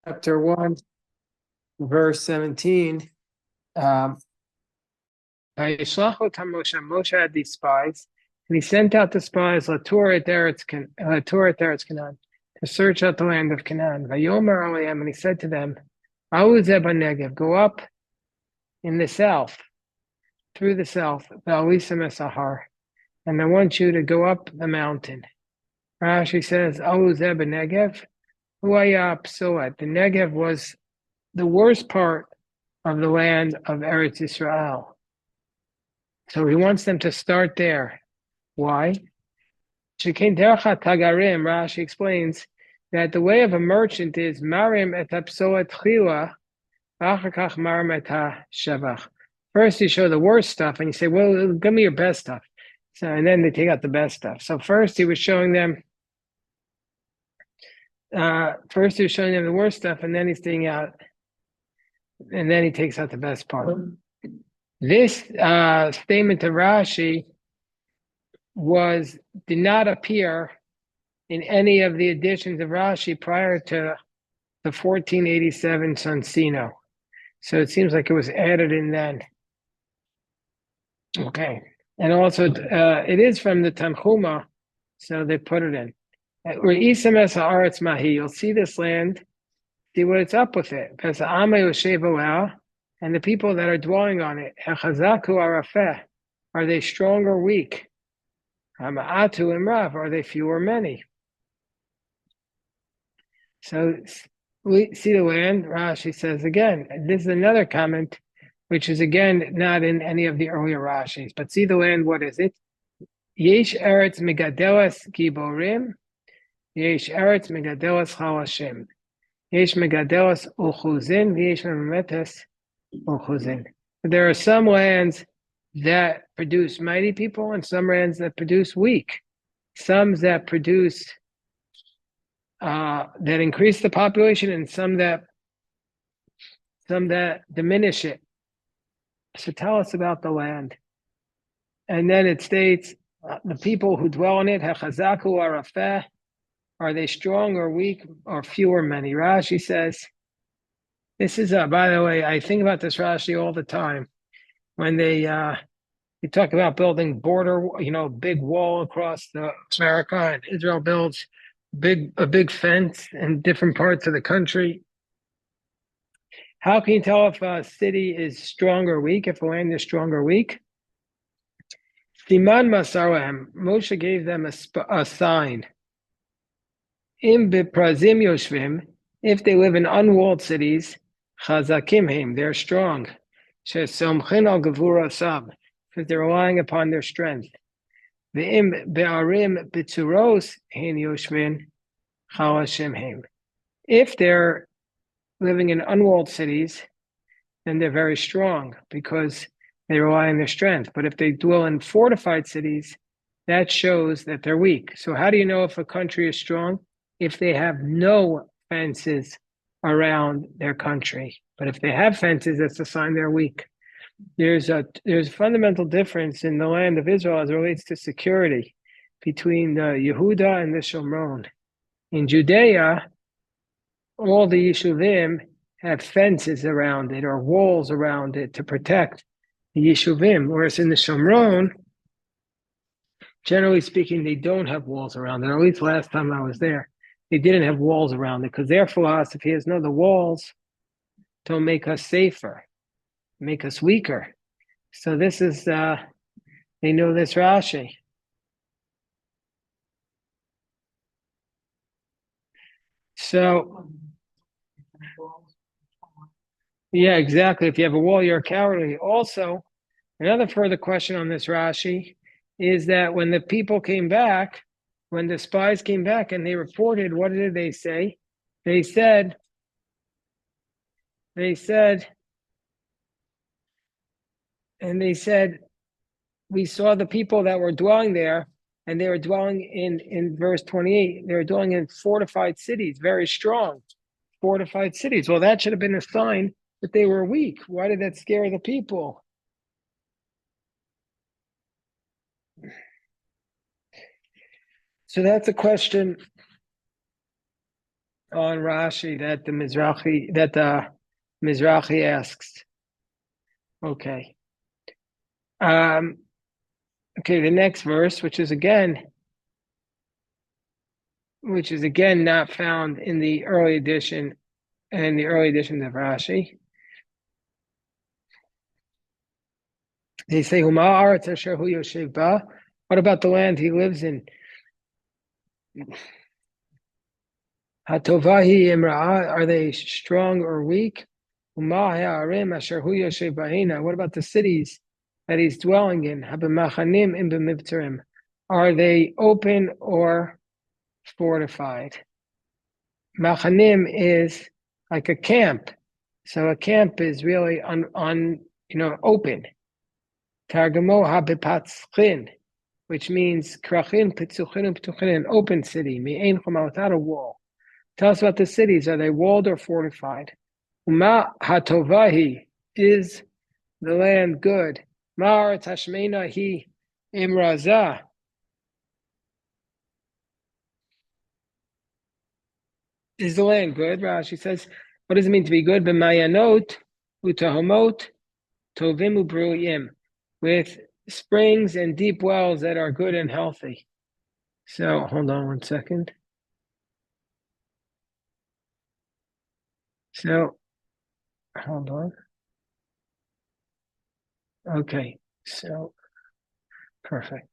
chapter 1, verse 17. Moshe had these spies, and he sent out the spies Latour Eretz Canaan, to search out the land of Canaan. Vayomer Aleim, and he said to them, Auzeh Negev, go up in the south, through the south, V'alisem Esahar, and I want you to go up the mountain. Rashi says, Auzeh Negev, Huaya Psoat. The Negev was the worst part of the land of Eretz Israel. So he wants them to start there. Why? Rashi explains that the way of a merchant is marim et hapsoat chila, v'achar marim et hashevach. First you show the worst stuff and you say, well, give me your best stuff. So, and then they take out the best stuff. So first he was showing them the worst stuff, and then he's taking out, and then he takes out the best part. This statement of Rashi did not appear in any of the editions of Rashi prior to the 1487 Sonsino. So it seems like it was added in then. Okay. And also, it is from the Tanchuma, so they put it in. You'll see this land, see what it's up with it. And the people that are dwelling on it, are they strong or weak? Are they few or many? So we see the land. Rashi says again, this is another comment, which is again not in any of the earlier Rashis. But see the land, what is it? Yesh eretz megadelas giborim, yesh eretz megadelas chalashim, yesh megadelas uchuzin, yesh memetes uchuzin. There are some lands that produce mighty people, and some lands that produce weak. Some that produce that increase the population, and some that diminish it. So tell us about the land. And then it states, the people who dwell in it, hachazaku arafeh, are they strong or weak, or few or many? Rashi says, this is, by the way, I think about this Rashi all the time. When they talk about building big wall across America, and Israel builds a big fence in different parts of the country. How can you tell if a city is strong or weak, if a land is strong or weak? Siman Masarahem, Moshe gave them a sign. Im biprazim yoshvim, if they live in unwalled cities, chazakim him, they're strong. Shesomchin al gevura sab, because they're relying upon their strength. Ve'im be'arim b'tzuros hein yoshvin chalashim him. If they're living in unwalled cities, then they're very strong because they rely on their strength. But if they dwell in fortified cities, that shows that they're weak. So how do you know if a country is strong? If they have no fences around their country. But if they have fences, that's a sign they're weak. There's a fundamental difference in the land of Israel as it relates to security between the Yehuda and the Shomron. In Judea, all the Yeshuvim have fences around it or walls around it to protect the Yeshuvim, whereas in the Shomron, generally speaking, they don't have walls around it. Or at least last time I was there, they didn't have walls around it because their philosophy is, no, the walls don't make us safer, make us weaker. So this is, they know this Rashi. So, yeah, exactly. If you have a wall, you're cowardly. Also, another further question on this Rashi is that when the people came back, when the spies came back and they reported, what did they say? They said, we saw the people that were dwelling there, and they were dwelling in verse 28, they were dwelling in fortified cities, very strong fortified cities. Well, that should have been a sign that they were weak. Why did that scare the people? So that's a question on Rashi that the Mizrahi asks. Okay. Okay, the next verse, which is again not found in the early edition of Rashi. They say, "Huma aretz asher hu yoshev ba." What about the land he lives in? Hatovahi imra'ah, are they strong or weak? Huma ha'arim asher hu yoshev bahina. What about the cities that he's dwelling in? Habemachanim im b'mivtzerim. Are they open or fortified? Machanim is like a camp. So a camp is really open. Targamo habipatzchin, which means krachin, pitzuchin, ptuchin, an open city, mi'ein choma, without a wall. Tell us about the cities. Are they walled or fortified? Uma hatovahi, is the land good? Ma'aretz hashmeina hi imrazah. Is the land good? Rashi says, what does it mean to be good? B'mayanot utahomot tovim u'bruyim, with springs and deep wells that are good and healthy. So hold on one second. So hold on. Okay, so perfect.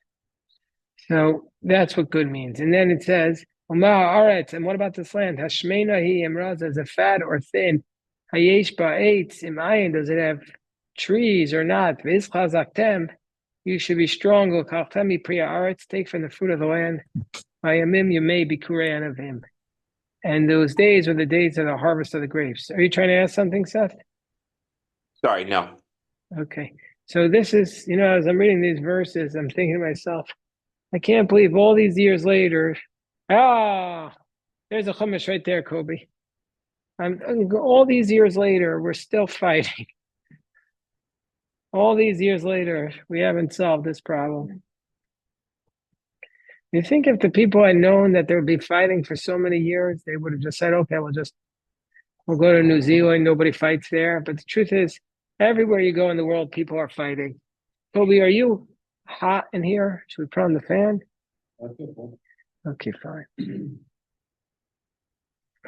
So that's what good means. And then it says, Oma Aretz, and what about this land? Hashmena hi emraz, is it fat or thin? Hayesh ba'etz imayin, does it have trees or not? V'is chazaktem, you should be strong. L'kalchtemi priya aretz, take from the fruit of the land. Vayamim yemei bikurei anavim. And those days were the days of the harvest of the grapes. Are you trying to ask something, Seth? Sorry, no. Okay. So this is, as I'm reading these verses, I'm thinking to myself, I can't believe all these years later. There's a chumash right there, Kobe. All these years later, we're still fighting. All these years later, we haven't solved this problem. You think if the people had known that they would be fighting for so many years, they would have just said, okay, we'll go to New Zealand, nobody fights there. But the truth is, everywhere you go in the world, people are fighting. Kobe, are you hot in here? Should we put on the fan? Okay, fine.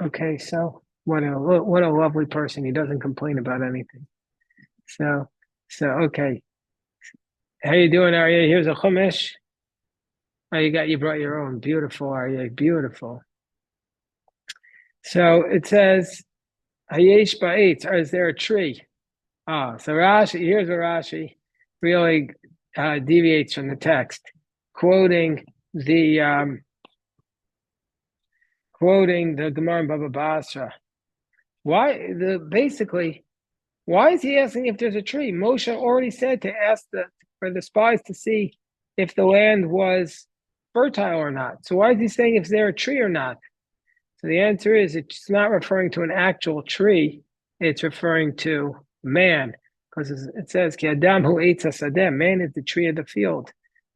Okay, so what a lovely person. He doesn't complain about anything. So okay. How you doing, Aryeh? Here's a chumash. Oh, you brought your own. Beautiful, Aryeh. Beautiful. So it says, Hayesh ba'etz, or is there a tree? So here's where Rashi really deviates from the text, quoting the Gemara in Baba Basra. Why is he asking if there's a tree? Moshe already said to ask for the spies to see if the land was fertile or not. So why is he saying if there a tree or not? So the answer is it's not referring to an actual tree. It's referring to man, because it says Ki Adam hu eitz hasadeh. Man is the tree of the field.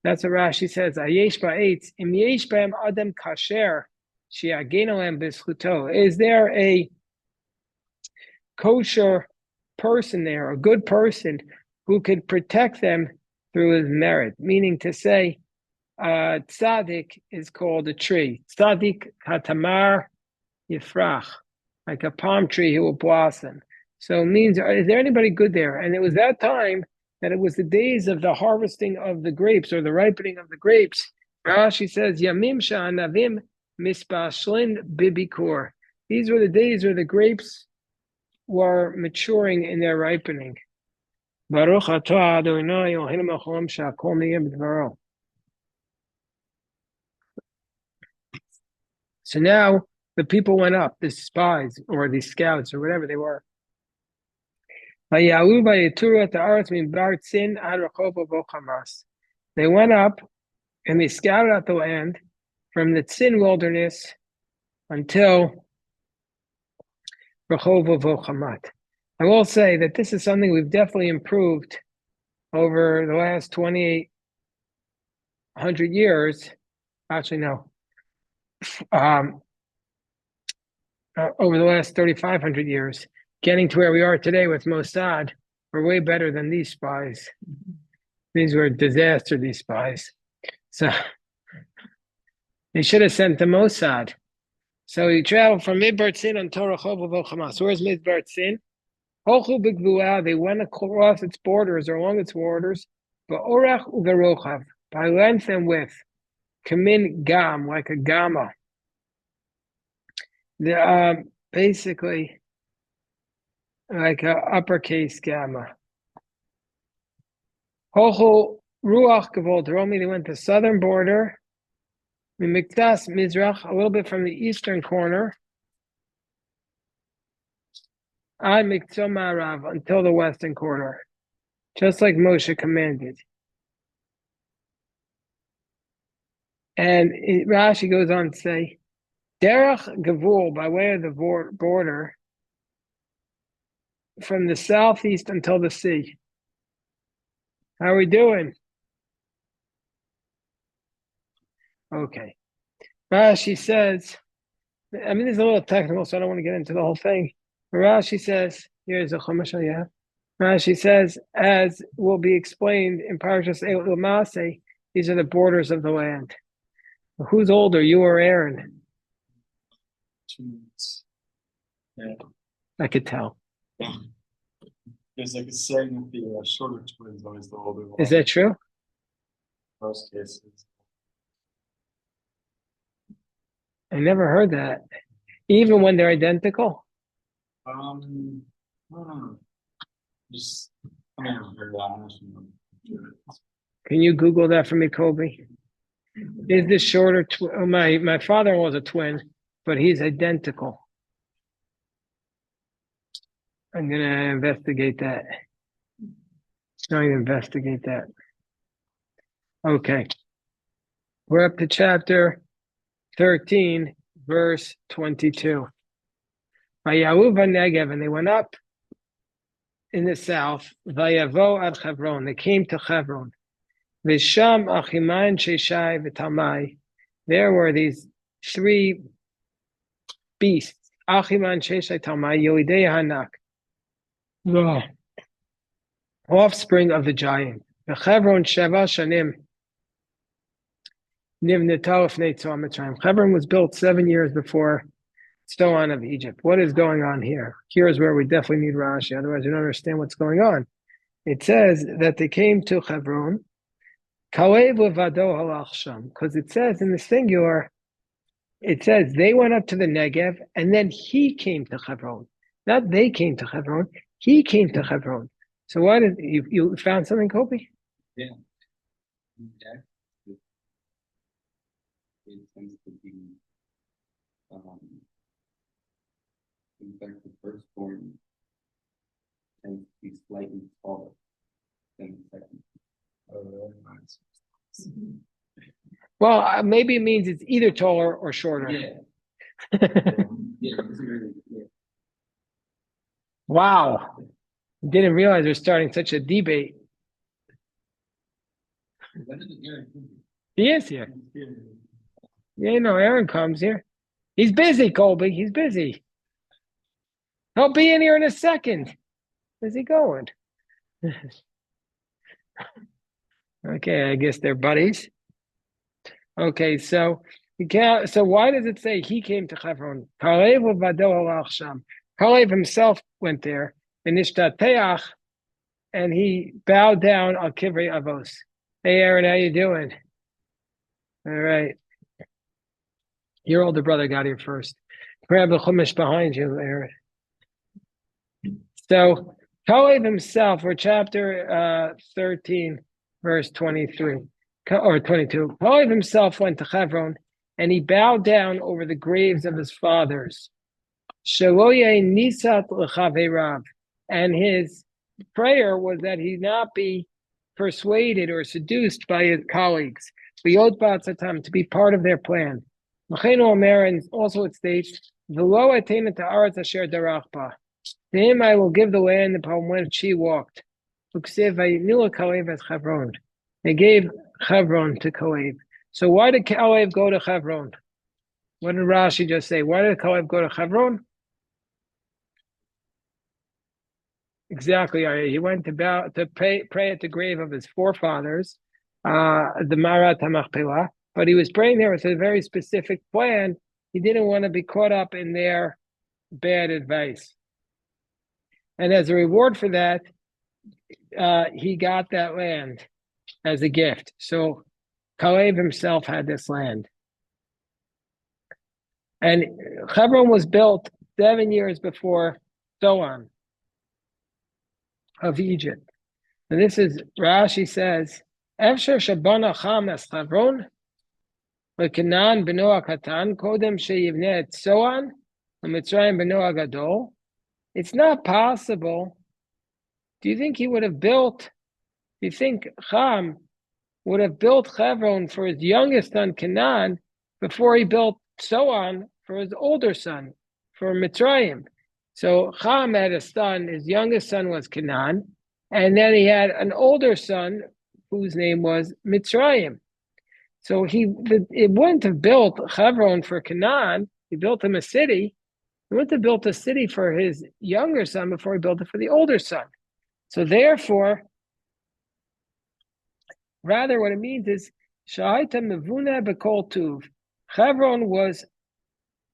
That's what Rashi says. Ayesh ba'etz im yesh b'hem adam kasher she'agenu lehem b'zchuto. Is there a kosher person there, a good person who could protect them through his merit? Meaning to say, tzaddik is called a tree. Tzaddik hatamar yifrach, like a palm tree who will blossom. So it means, is there anybody good there? And it was that time that it was the days of the harvesting of the grapes or the ripening of the grapes. Rashi says, Yamim sha'anavim mispashlin bibikur. These were the days where the grapes were maturing in their ripening. Baruch atah Adonai Eloheinu melech haolam she'akol niyeh b'dvaro. So now the people went up, the spies or the scouts or whatever they were. They went up and they scouted out the land from the Tzin wilderness until Rehovot Vochamat. I will say that this is something we've definitely improved over the last 2,800 years. Actually, no. over the last 3,500 years, getting to where we are today with Mossad, we're way better than these spies. These were a disaster, these spies. So they should have sent the Mossad. So he traveled from Midbar Tzin until Rehovot Hamas. Where's Midbar Tzin? Hochu B'Gvuah, they went across its borders or along its borders, Ba'orach Uverochav, by length and width, Kamin Gam, like a gamma. Basically, like a uppercase gamma. Hochu Ruach Gavol Dromi, they went to the southern border, Mimiktas Mizrach, a little bit from the eastern corner, Ad Miktzah Ma'arav, until the western corner, just like Moshe commanded. And Rashi goes on to say, Derech Gavul, by way of the border, from the southeast until the sea. How are we doing? Okay. Rashi says, I mean, this is a little technical, so I don't want to get into the whole thing. But Rashi says, here's a Chumash, yeah. Rashi says, as will be explained in Parashas Eilut L'Maseh, these are the borders of the land. Who's older, you or Aaron? 2 minutes. Yeah. I could tell. There's like a saying that the shorter twins always the older one. Is that true? Most cases. I never heard that. Even when they're identical? I don't know. Just, I never heard that. Can you Google that for me, Kobe? Is this shorter? My father-in-law was a twin, but he's identical. I'm going to investigate that. I'm going to investigate that. Okay. We're up to chapter 13, verse 22. Vayahu v'negev, and they went up in the south. Vayavo ad Chevron, they came to Chevron. Visham achiman sheshai v'talmai. There were these 3 beasts. Achiman sheshai talmai yolidei hanak. The offspring of the giant. The Chevron sheva shanim. Hebron was built 7 years before Stoan of Egypt. What is going on here? Here's where we definitely need Rashi, otherwise we don't understand what's going on. It says that they came to Hebron, because it says in the singular, it says they went up to the Negev, and then he came to Hebron. Not they came to Hebron, he came to Hebron. So what is you found something, Kobe? Yeah. It tends to be, in fact, the firstborn tends to be slightly taller than the second. Well, maybe it means it's either taller or shorter. Yeah. Yeah. Wow. Didn't realize we're starting such a debate. He is here. Yeah, Aaron comes here. He's busy, Colby. He's busy. He'll be in here in a second. Where's he going? Okay, I guess they're buddies. Okay, so why does it say he came to Hebron? Kalev himself went there, and he bowed down al kivrei avos. Hey, Aaron, how you doing? All right. Your older brother got here first. Grab the chumash behind you, Aaron. So, Kalev himself, for chapter 13, verse 23 or 22. Kalev himself went to Hebron, and he bowed down over the graves of his fathers. Shaloye nisat l'chaverav, and his prayer was that he not be persuaded or seduced by his colleagues, to be part of their plan. And also it states, to him I will give the land upon which he walked. They gave Hebron to Kalev. So why did Kalev go to Hebron? What did Rashi just say? Why did Kalev go to Hebron? Exactly. He went to pray at the grave of his forefathers, the Marat HaMachpelah, but he was praying there with a very specific plan. He didn't want to be caught up in their bad advice. And as a reward for that, he got that land as a gift. So Kalev himself had this land. And Hebron was built 7 years before Zoan of Egypt. And this is, Rashi says, Efsher Shabana Cham es Hebron, Canaan beno Katan, Kodem sheyivne et Zoan, Mitzrayim beno Gadol. It's not possible. Do you think he would have built, do you think Cham would have built Hebron for his youngest son, Canaan, before he built Zoan for his older son, for Mitzrayim? So Cham had a son, his youngest son was Canaan, and then he had an older son whose name was Mitzrayim. So it wouldn't have built Hebron for Canaan. He built him a city. He wouldn't have built a city for his younger son before he built it for the older son. So therefore, rather what it means is Sha'aita mevuna b'kol tuv. Hebron was,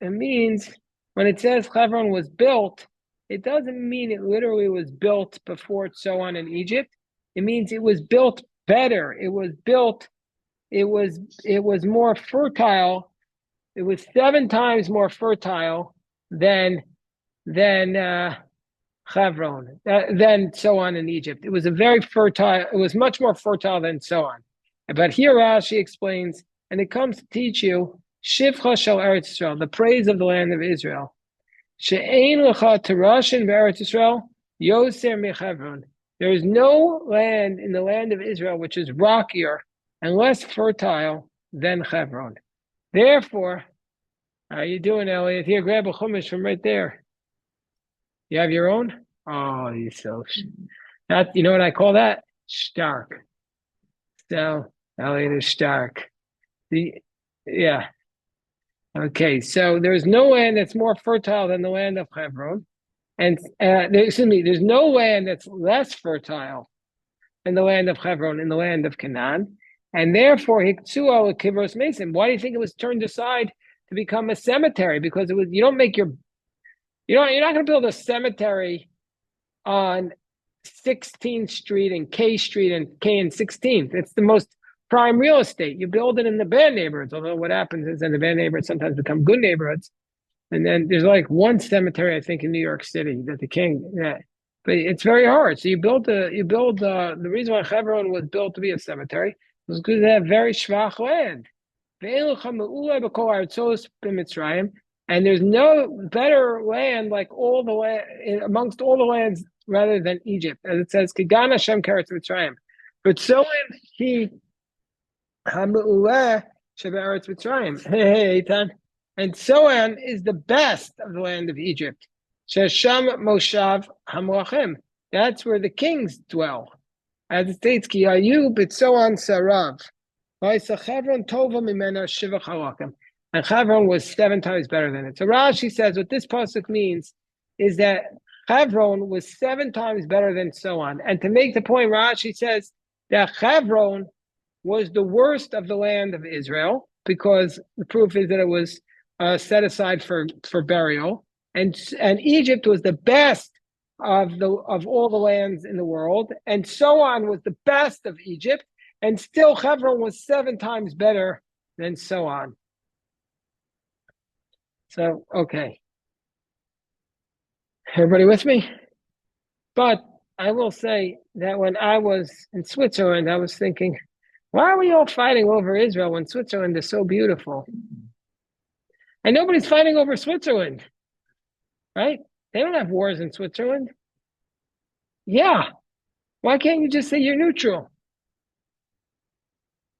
it means when it says Hebron was built, it doesn't mean it literally was built before Zoan in Egypt. It means it was built better. It was built, it was more fertile. It was 7 times more fertile than Hebron, than Zoan in Egypt. It was a very fertile, it was much more fertile than Zoan. But here Rashi explains, and it comes to teach you, Shivcha shel Eretz Yisrael, the praise of the land of Israel. She'ein lecha terashin be'Eretz Yisrael, yoser mi'Hebron. There is no land in the land of Israel which is rockier and less fertile than Hebron. Therefore, how are you doing, Elliot? Here, grab a chumash from right there. You have your own? Oh, you so that, you know what I call that? Stark. So Elliot is stark. Yeah. Okay, so there's no land that's more fertile than the land of Hebron, and there's no land that's less fertile than the land of Hebron in the land of Canaan, and therefore Hiktsuo Kivros Mason. Why do you think it was turned aside to become a cemetery? Because it was you're not going to build a cemetery on 16th Street and K Street and K and 16th. It's the most prime real estate. You build it in the bad neighborhoods, although what happens is in the bad neighborhoods sometimes become good neighborhoods. And then there's like one cemetery, I think, in New York City that the king, yeah. But it's very hard. So the reason why Hebron was built to be a cemetery was because they have very schwach land. And there's no better land like all the land amongst all the lands rather than Egypt, as it says, Kigan Hashem Keretz Mitzrayim. But so he Hamu'uleh Sheberetz Mitzrayim. Hey, Eitan. And Soan is the best of the land of Egypt. Shesham Moshav Hamlachim. That's where the kings dwell. As it states, Ki Ayu B'Tsoan Sarav. V'Isachevron Tova Mimena Shiva Chalakim. And Hebron was 7 times better than it. So Rashi says what this pasuk means is that Hebron was 7 times better than Soan. And to make the point, Rashi says that Hebron was the worst of the land of Israel, because the proof is that it was set aside for burial, and Egypt was the best of all the lands in the world, and Soan was the best of Egypt, and still Hebron was 7 times better than Soan. So, okay. Everybody with me? But I will say that when I was in Switzerland, I was thinking, why are we all fighting over Israel when Switzerland is so beautiful? And nobody's fighting over Switzerland, right? They don't have wars in Switzerland. Yeah. Why can't you just say you're neutral?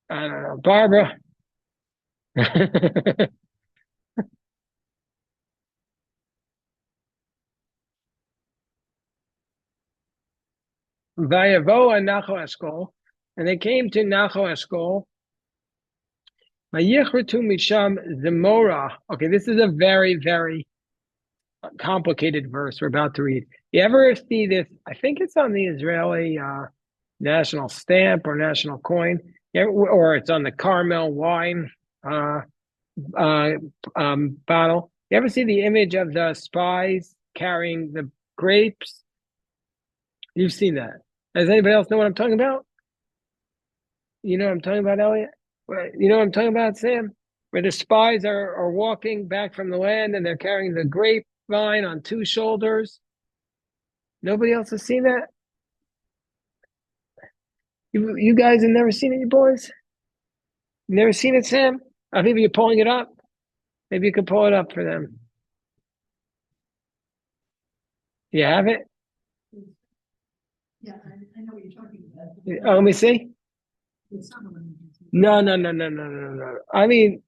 I don't know. Barbara. Vayavo and Nacho Eshkol, and they came to Nacho Eshkol, Vayichrutu misham zemora. Okay, this is a very, very complicated verse we're about to read. You ever see this? I think it's on the Israeli national stamp or national coin, or it's on the Carmel wine uh, uh, bottle. You ever see the image of the spies carrying the grapes? You've seen that. Does anybody else know what I'm talking about? You know what I'm talking about, Elliot? You know what I'm talking about, Sam? Where the spies are walking back from the land and they're carrying the grapevine on two shoulders. Nobody else has seen that? You guys have never seen it, you boys? Never seen it, Sam? I think you're pulling it up. Maybe you could pull it up for them. You have it? Yeah, I know what you're talking about. Oh, let me see. It's not what I'm No. I mean,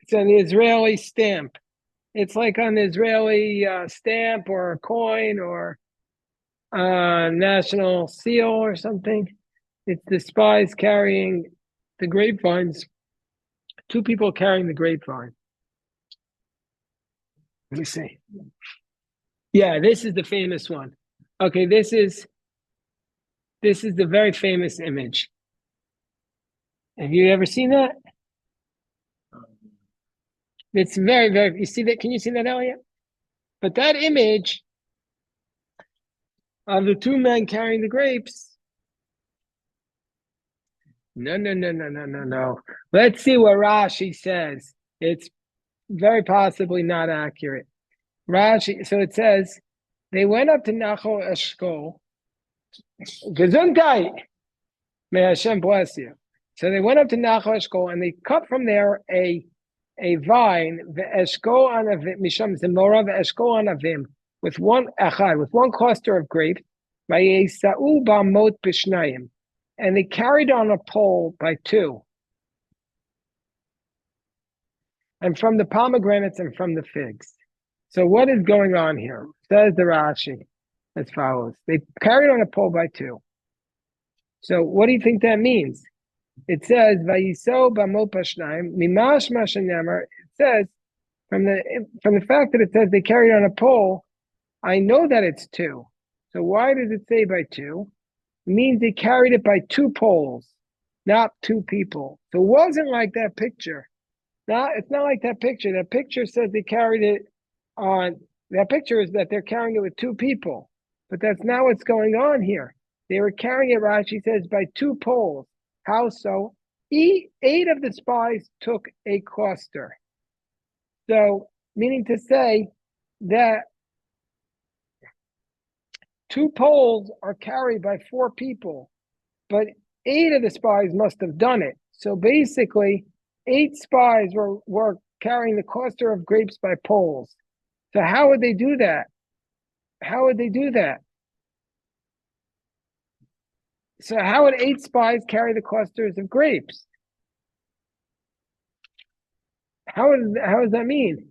it's an Israeli stamp. It's like an Israeli stamp or a coin or national seal or something. It's the spies carrying the grapevines. Two people carrying the grapevine. Let me see. Yeah, this is the famous one. Okay, this is the very famous image. Have you ever seen that? It's very, very. You see that? Can you see that, Elliot? But that image of the two men carrying the grapes. No. Let's see what Rashi says. It's very possibly not accurate. Rashi, so it says, they went up to Nachal Eshkol. Gesundheit. May Hashem bless you. So they went up to Nachal Eshkol and they cut from there a vine, the Eshkol anavim, Misham Zemora, the Eshkol anavim, with one cluster of grapes, Vayesau ba'mot b'shnayim, and they carried on a pole by two, and from the pomegranates and from the figs. So what is going on here? Says the Rashi as follows. They carried on a pole by two. So what do you think that means? It says, Vayiso b'mot b'shnayim, mimash mashanemer. It says, from the fact that it says they carried on a pole, I know that it's two. So why does it say by two? It means they carried it by two poles, not two people. So it wasn't like that picture. It's not like that picture. That picture says they carried it on. That picture is that they're carrying it with two people, but that's not what's going on here. They were carrying it, Rashi says, by two poles. How so? 8 of the spies took a cluster. So, meaning to say that two poles are carried by 4 people, but 8 of the spies must have done it. So basically, 8 spies were carrying the cluster of grapes by poles. So how would they do that? So how would 8 spies carry the clusters of grapes? How does that mean?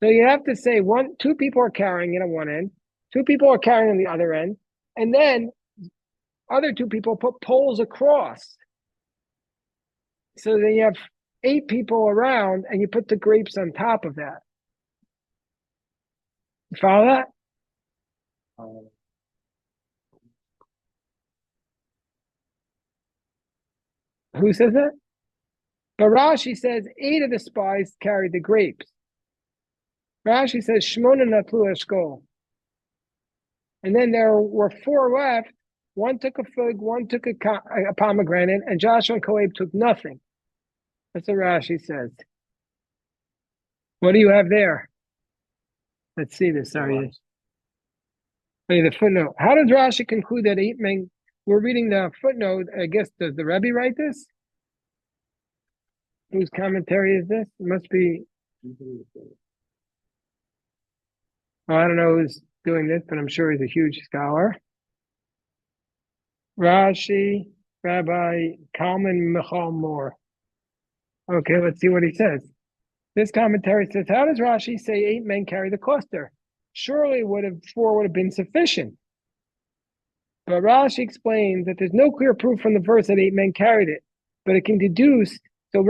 So you have to say 2 people are carrying it on one end, 2 people are carrying on the other end, and then other 2 people put poles across. So then you have 8 people around, and you put the grapes on top of that. You follow that? Who says that? But Rashi says 8 of the spies carried the grapes. Rashi says Shmona natlu eshkol. And then there were 4 left. 1 took a fig, 1 took a pomegranate, and Joshua and Caleb took nothing. That's what Rashi says. What do you have there? Let's see this. Sorry. The footnote. How does Rashi conclude that 8 men? We're reading the footnote. I guess, does the Rebbe write this? Whose commentary is this? It must be. Oh, I don't know who's doing this, but I'm sure he's a huge scholar. Rashi, Rabbi Kalman Michal Moore. Okay, let's see what he says. This commentary says, how does Rashi say 8 men carry the cluster? Surely 4 would have been sufficient. But Rashi explains that there's no clear proof from the verse that 8 men carried it. but it can deduce. So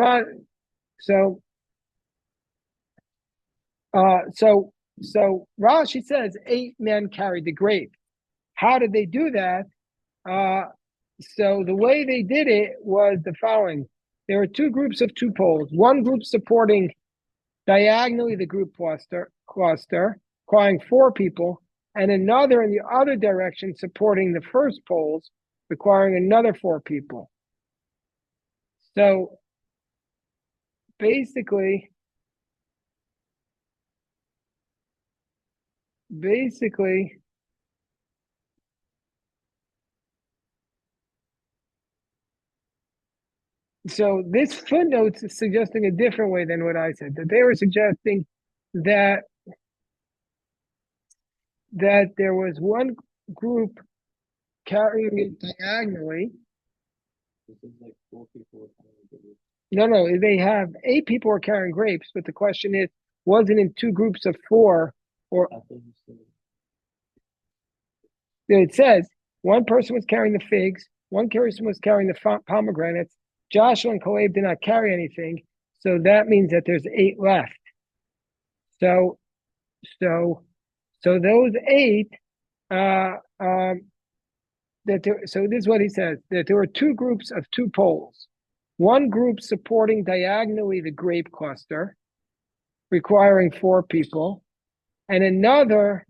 Rashi says 8 men carried the grape. How did they do that? So the way they did it was the following. There were 2 groups of 2 poles. One group supporting diagonally the group cluster, requiring 4 people, and another in the other direction supporting the first poles, requiring another 4 people. So basically, so this footnote is suggesting a different way than what I said. That they were suggesting that there was one group carrying it diagonally. This is like 4 people. No, they have 8 people are carrying grapes, but the question is, was it in 2 groups of 4, or it says one person was carrying the figs, one person was carrying the pomegranates. Joshua and Caleb did not carry anything, so that means that there's 8 left. So those 8, so this is what he says, that there were 2 groups of 2 poles. One group supporting diagonally the grape cluster, requiring 4 people, and another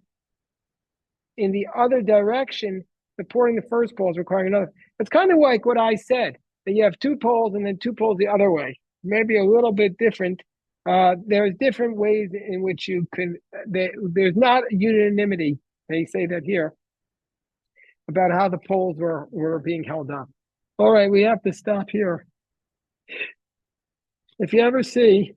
in the other direction, supporting the first poles, requiring another. It's kind of like what I said, that you have 2 poles and then 2 poles the other way. Maybe a little bit different. There's different ways in which you can, there's not unanimity, they say that here, about how the poles were being held up. All right, we have to stop here. If you ever see